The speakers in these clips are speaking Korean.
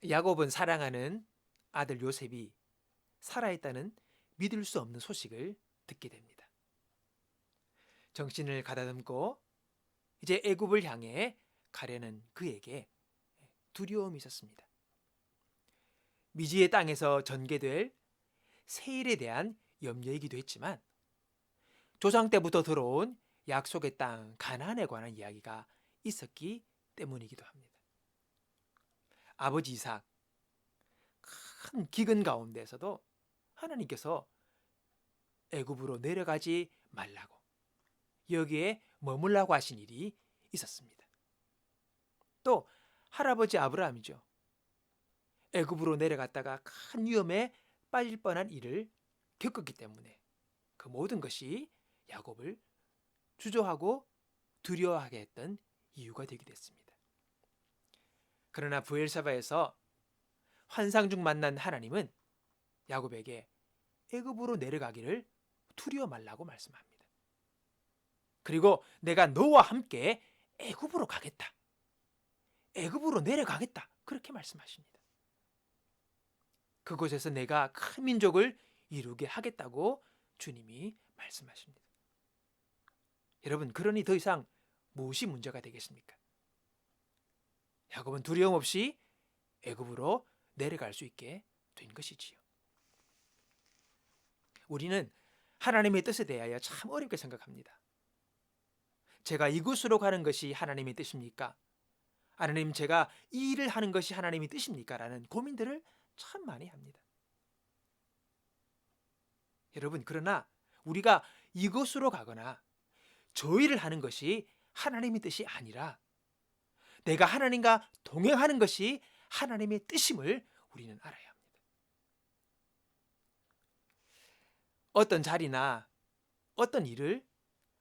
야곱은 사랑하는 아들 요셉이 살아있다는 믿을 수 없는 소식을 듣게 됩니다. 정신을 가다듬고 이제 애굽을 향해 가려는 그에게 두려움이 있었습니다. 미지의 땅에서 전개될 세일에 대한 염려이기도 했지만 조상 때부터 들어온 약속의 땅 가나안에 관한 이야기가 있었기 때문이기도 합니다. 아버지 이삭, 큰 기근 가운데서도 하나님께서 애굽으로 내려가지 말라고 여기에 머물라고 하신 일이 있었습니다. 또 할아버지 아브라함이죠. 애굽으로 내려갔다가 큰 위험에 빠질 뻔한 일을 겪었기 때문에 그 모든 것이 야곱을 주저하고 두려워하게 했던 이유가 되기도 했습니다. 그러나 브엘사바에서 환상 중 만난 하나님은 야곱에게 애굽으로 내려가기를 두려워 말라고 말씀합니다. 그리고 내가 너와 함께 애굽으로 가겠다. 애굽으로 내려가겠다. 그렇게 말씀하십니다. 그곳에서 내가 큰 민족을 이루게 하겠다고 주님이 말씀하십니다. 여러분, 그러니 더 이상 무엇이 문제가 되겠습니까? 야곱은 두려움 없이 애굽으로 내려갈 수 있게 된 것이지요. 우리는 하나님의 뜻에 대하여 참 어렵게 생각합니다. 제가 이곳으로 가는 것이 하나님의 뜻입니까? 하나님, 제가 이 일을 하는 것이 하나님의 뜻입니까? 라는 고민들을 참 많이 합니다. 여러분, 그러나 우리가 이곳으로 가거나 저 일을 하는 것이 하나님의 뜻이 아니라 내가 하나님과 동행하는 것이 하나님의 뜻임을 우리는 알아야 합니다. 어떤 자리나 어떤 일을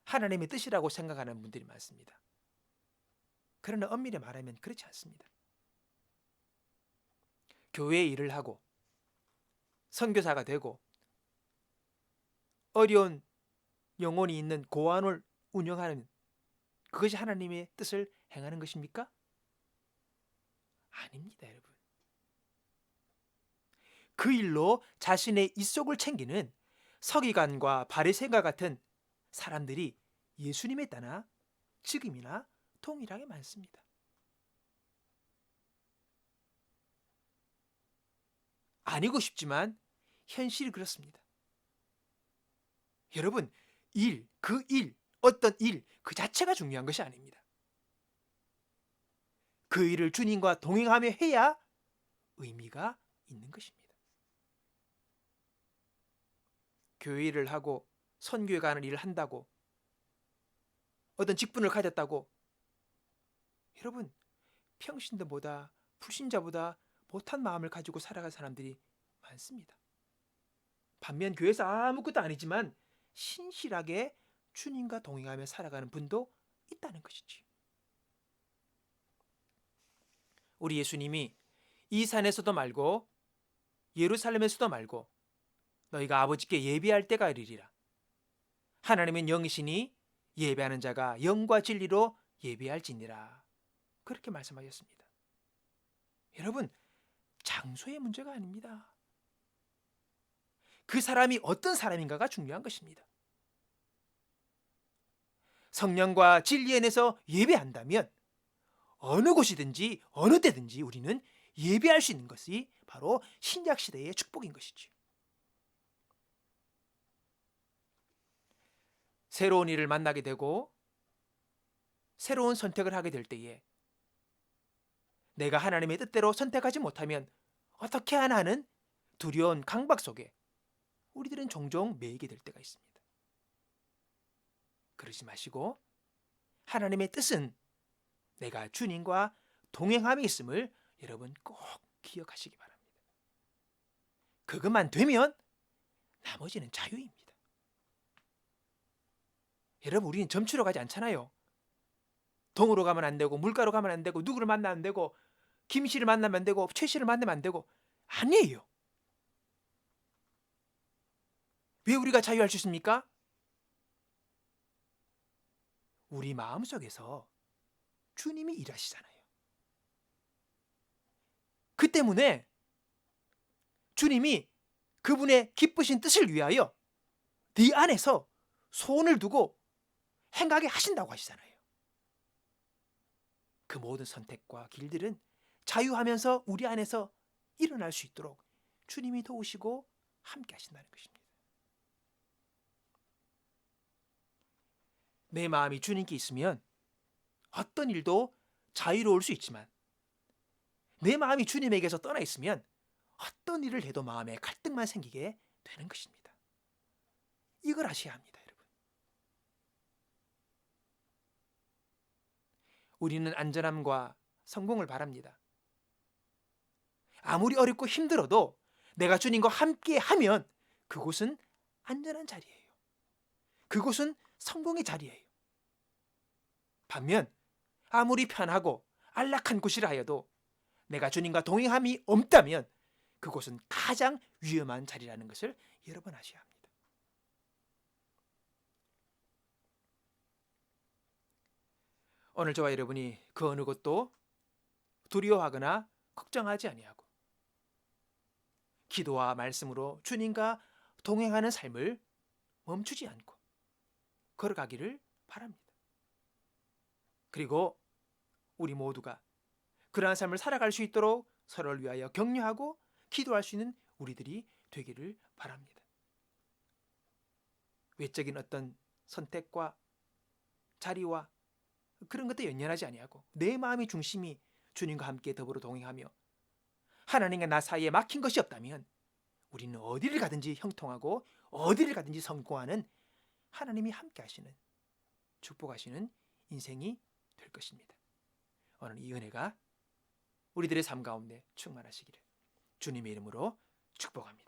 하나님의 뜻이라고 생각하는 분들이 많습니다. 그러나 엄밀히 말하면 그렇지 않습니다. 교회에 일을 하고 선교사가 되고 어려운 영혼이 있는 고아원을 운영하는 그것이 하나님의 뜻을 행하는 것입니까? 아닙니다, 여러분. 그 일로 자신의 입속을 챙기는 서기관과 바리새인과 같은 사람들이 예수님에 따라 지금이나 동일하게 많습니다. 아니고 싶지만 현실이 그렇습니다. 여러분, 어떤 일, 그 자체가 중요한 것이 아닙니다. 그 일을 주님과 동행하며 해야 의미가 있는 것입니다. 교회 일을 하고 선교에 가는 일을 한다고 어떤 직분을 가졌다고 여러분, 평신도보다 불신자보다 못한 마음을 가지고 살아간 사람들이 많습니다. 반면 교회에서 아무것도 아니지만 신실하게 주님과 동행하며 살아가는 분도 있다는 것이지. 우리 예수님이 이 산에서도 말고 예루살렘에서도 말고 너희가 아버지께 예배할 때가 이르리라. 하나님은 영이시니 예배하는 자가 영과 진리로 예배할지니라. 그렇게 말씀하셨습니다. 여러분, 장소의 문제가 아닙니다. 그 사람이 어떤 사람인가가 중요한 것입니다. 성령과 진리 안에서 예배한다면 어느 곳이든지 어느 때든지 우리는 예배할 수 있는 것이 바로 신약시대의 축복인 것이죠. 새로운 일을 만나게 되고 새로운 선택을 하게 될 때에 내가 하나님의 뜻대로 선택하지 못하면 어떻게 하나 하는 두려운 강박 속에 우리들은 종종 매이게 될 때가 있습니다. 그러지 마시고 하나님의 뜻은 내가 주님과 동행함이 있음을 여러분 꼭 기억하시기 바랍니다. 그것만 되면 나머지는 자유입니다. 여러분, 우리는 점치러 가지 않잖아요. 동으로 가면 안 되고 물가로 가면 안 되고 누구를 만나면 안 되고 김 씨를 만나면 안 되고 최 씨를 만나면 안 되고 아니에요. 왜 우리가 자유할 수 있습니까? 우리 마음속에서 주님이 일하시잖아요. 그 때문에 주님이 그분의 기쁘신 뜻을 위하여 네 안에서 소원을 두고 행하게 하신다고 하시잖아요. 그 모든 선택과 길들은 자유하면서 우리 안에서 일어날 수 있도록 주님이 도우시고 함께 하신다는 것입니다. 내 마음이 주님께 있으면 어떤 일도 자유로울 수 있지만, 내 마음이 주님에게서 떠나 있으면 어떤 일을 해도 마음에 갈등만 생기게 되는 것입니다. 이걸 아셔야 합니다, 여러분. 우리는 안전함과 성공을 바랍니다. 아무리 어렵고 힘들어도 내가 주님과 함께 하면 그곳은 안전한 자리예요. 그곳은 성공의 자리예요. 반면 아무리 편하고 안락한 곳이라 하여도 내가 주님과 동행함이 없다면 그곳은 가장 위험한 자리라는 것을 여러분 아셔야 합니다. 오늘 저와 여러분이 그 어느 것도 두려워하거나 걱정하지 아니하고 기도와 말씀으로 주님과 동행하는 삶을 멈추지 않고 걸어가기를 바랍니다. 그리고 우리 모두가 그러한 삶을 살아갈 수 있도록 서로를 위하여 격려하고 기도할 수 있는 우리들이 되기를 바랍니다. 외적인 어떤 선택과 자리와 그런 것도 연연하지 아니하고 내 마음의 중심이 주님과 함께 더불어 동행하며 하나님과 나 사이에 막힌 것이 없다면 우리는 어디를 가든지 형통하고 어디를 가든지 성공하는 하나님이 함께 하시는, 축복하시는 인생이 될 것입니다. 오늘 이 은혜가 우리들의 삶 가운데 충만하시기를 주님의 이름으로 축복합니다.